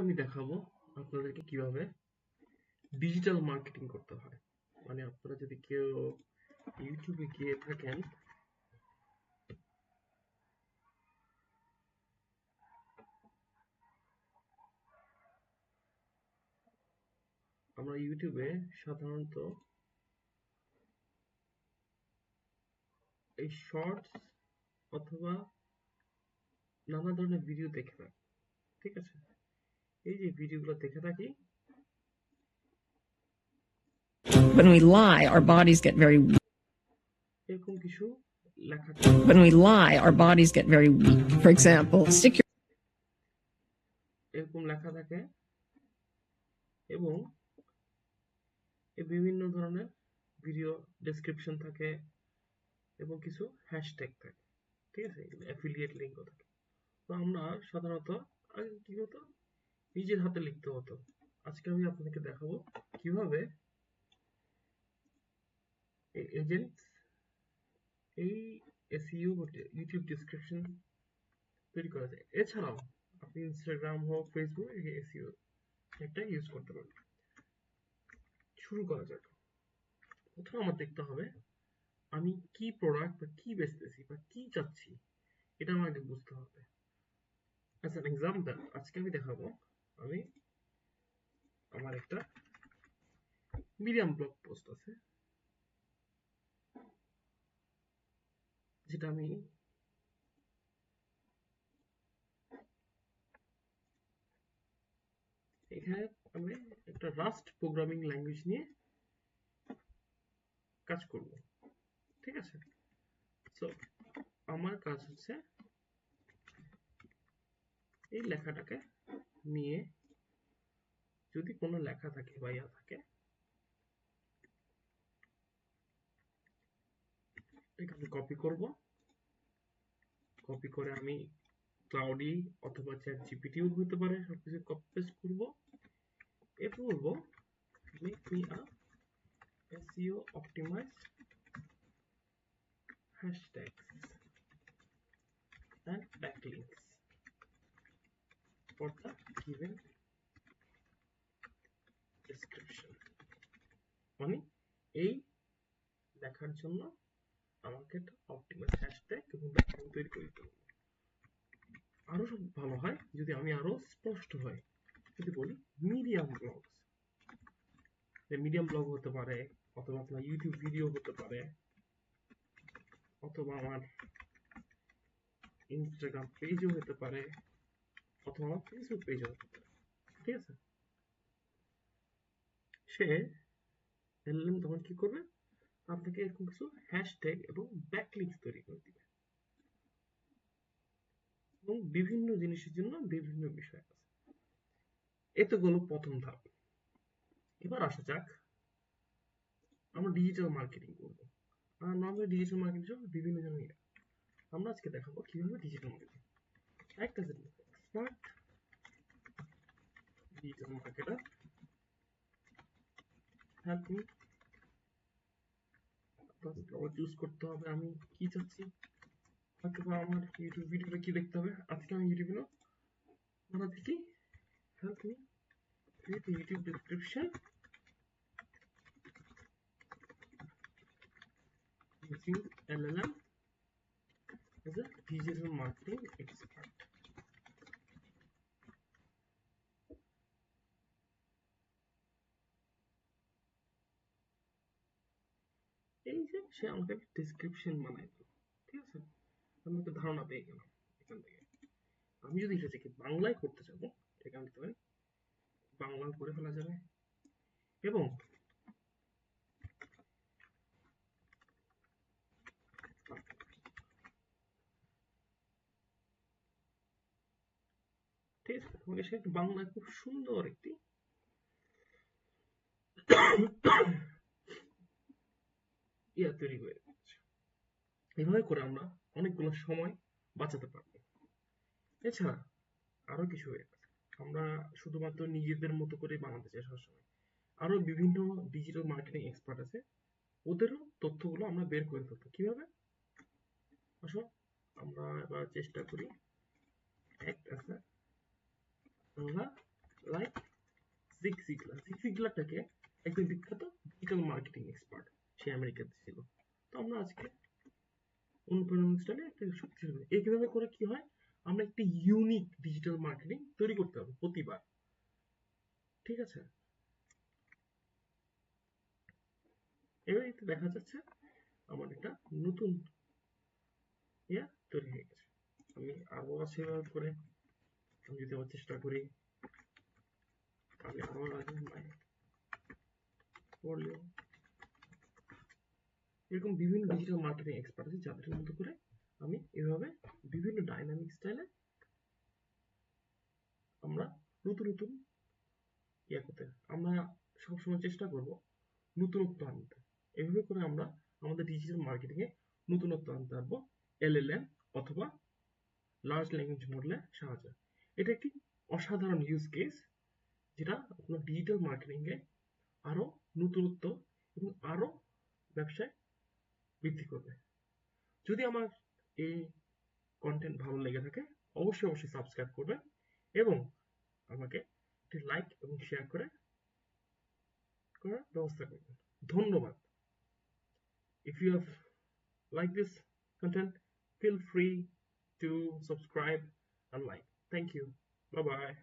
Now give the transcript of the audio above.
আমি দেখাবো আপনাদেরকে কিভাবে ডিজিটাল মার্কেটিং করতে হয়। মানে আপনারা যদি কেউ ইউটিউবে গিয়ে থাকেন, আমরা ইউটিউবে সাধারণত এই শর্টস অথবা নানা ধরনের ভিডিও দেখে থাকি, ঠিক আছে? এই যে ভিডিওগুলো দেখে থাকি, When we lie, our bodies get very weak. এরকম কিছু লেখা When we lie, our bodies get very weak. For example, stick your এরকম লেখা থাকে এবং বিভিন্ন ধরনের ভিডিও ডেসক্রিপশন থাকে এবং কিছু হ্যাশট্যাগ থাকে, ঠিক আছে? অ্যাফিলিয়েট লিঙ্কও থাকে। তো আমরা সাধারণত আগে কি হতো, নিজের হাতে লিখতে হতো। আজকে আমি আপনাদেরকে দেখাবো কিভাবে এজেন্ট এই এসইও ইউটিউব ডেসক্রিপশন তৈরি করা যায়। এছাড়াও আপনি ইনস্টাগ্রাম হোক, ফেসবুক এসইও একটা ইউজ করতে পারবেন। শুরু করা যাক। প্রথমে আমার দেখতে হবে আমি কি প্রোডাক্ট বা কি বেচতেছি বা কি চাচ্ছি, এটা আমাকে বুঝতে হবে। অ্যাজ অ্যান এক্সাম্পল, আজকে আমি দেখাবো আমি আমার একটা মিডিয়াম ব্লগ পোস্ট আছে, যেটা আমি এখানে আমি একটা রাস্ট প্রোগ্রামিং ল্যাঙ্গুয়েজ নিয়ে কাজ করব, ঠিক আছে? সো আমার কাজ হচ্ছে এই লেখাটাকে নিয়ে, যদি কোনো লেখা থাকে বা ইয়া থাকে, এখানে কপি করব। কপি করে আমি ক্লাউডি অথবা চ্যাট জিপিটিও হতে পারে, সবকিছু কপি পেস্ট করব। এরপর বলবো make me a SEO optimized hashtags and backlinks for the given description. মানে এই লেখার জন্য আমাকে একটা অপটিমাইজ হ্যাশট্যাগ এবং ব্যাকলিঙ্ক তৈরি করে দিতে হবে। আরো সব ভালো হয় যদি আমি আরো স্পষ্ট হয় যদি বলি মিডিয়াম ব্লগ। মিডিয়াম ব্লগ হতে পারে, অথবা আপনার ইউটিউব ভিডিও হতে পারে, অথবা আমার ইনস্টাগ্রাম পেজও হতে পারে, অথবা আমার ফেসবুক পেজও হতে পারে, ঠিক আছে? সে এলএলএম তখন কি করবে, আপনাকে এরকম কিছু হ্যাশট্যাগ এবং ব্যাকলিঙ্কস তৈরি করে দিবে এবং বিভিন্ন জিনিসের জন্য বিভিন্ন বিষয় আছে। এত গেল প্রথম ধাপ। এবার আসা যাক আমরা ডিজিটাল মার্কেটিং করব। আর নর্মালি ডিজিটাল মার্কেটিং বিভিন্ন জনের আমরা আজকে দেখাবো কিভাবে ডিজিটাল মার্কেটিং একটা expert digital marketer help me. Choose করতে হবে আমি কি চাচ্ছি, অথবা আমার ইউটিউব ভিডিওটা কি দেখতে হবে। আজকে আমি ইউটিউবে না আমরা দেখি help me create YouTube description using LLM as a digital marketing expert. এই যে সে আমাকে ডেসক্রিপশন বানাই দিল, ঠিক আছে? আমি একটা ধারণা পেয়ে গেলাম এখান থেকে। আমি যদি এটা থেকে বাংলায় করতে চাবো, এখান থেকে বাংলা করে ফেলা যাবে এবং ঠিক আছে, তোমাকে সে বাংলায় খুব সুন্দর একটি ইয়া তৈরি করে দিচ্ছে। এভাবে করে আমরা অনেকগুলো সময় বাঁচাতে পারবো। এছাড়া আরো কিছু আমরা শুধুমাত্র নিজেদের মতো করে বানাতে চাই সবসময়। আরো বিভিন্ন ডিজিটাল মার্কেটিং এক্সপার্ট আছে, ওদেরও তথ্যগুলো আমরা বের করে ফেলবো। কিভাবে? আসো আমরা এবার চেষ্টা করি act as a সেলারটাকে একজন বিখ্যাত ডিজিটাল মার্কেটিং এক্সপার্ট, সে আমেরিকাতে ছিল। তো আমরা আজকে অনুপ্রেরণা স্টাইলে একটা শক্তিশালী এইভাবে করে কি হয়, আমরা একটি ইউনিক ডিজিটাল মার্কেটিং তৈরি করতে হবে প্রতিবার। ঠিক আছে, এবারে দেখা যাচ্ছে আমার একটা নতুন ইয়া তৈরি হয়ে গেছে। আমি আরো আছে করে আমি যদি আবার চেষ্টা করি, আমি আরো পড়লেও এরকম বিভিন্ন ডিজিটাল মার্কেটিং এক্সপার্ট আছে যাদের মতো করে আমি এভাবে বিভিন্ন ডাইনামিক স্টাইলে আমরা নতুন নতুন ইয়া করতে, আমরা সবসময় চেষ্টা করব নতুনত্ব আনতে। এভাবে করে আমরা আমাদের ডিজিটাল মার্কেটিং এ নতুনত্ব আনতে পারবো এলএলএম অথবা লার্জ ল্যাঙ্গুয়েজ মডেলের সাহায্যে। এটা একটি অসাধারণ ইউজ কেস যেটা আপনার ডিজিটাল মার্কেটিং এ আরো নতুনত্ব এবং আরো ব্যবসায় বৃদ্ধি করবে। যদি আমার এই কন্টেন্ট ভালো লেগে থাকে অবশ্যই অবশ্যই সাবস্ক্রাইব করবেন এবং আমাকে একটি লাইক এবং শেয়ার করার ব্যবস্থা করবেন। ধন্যবাদ। If you have liked this content, feel free to subscribe and like. Thank you. Bye bye.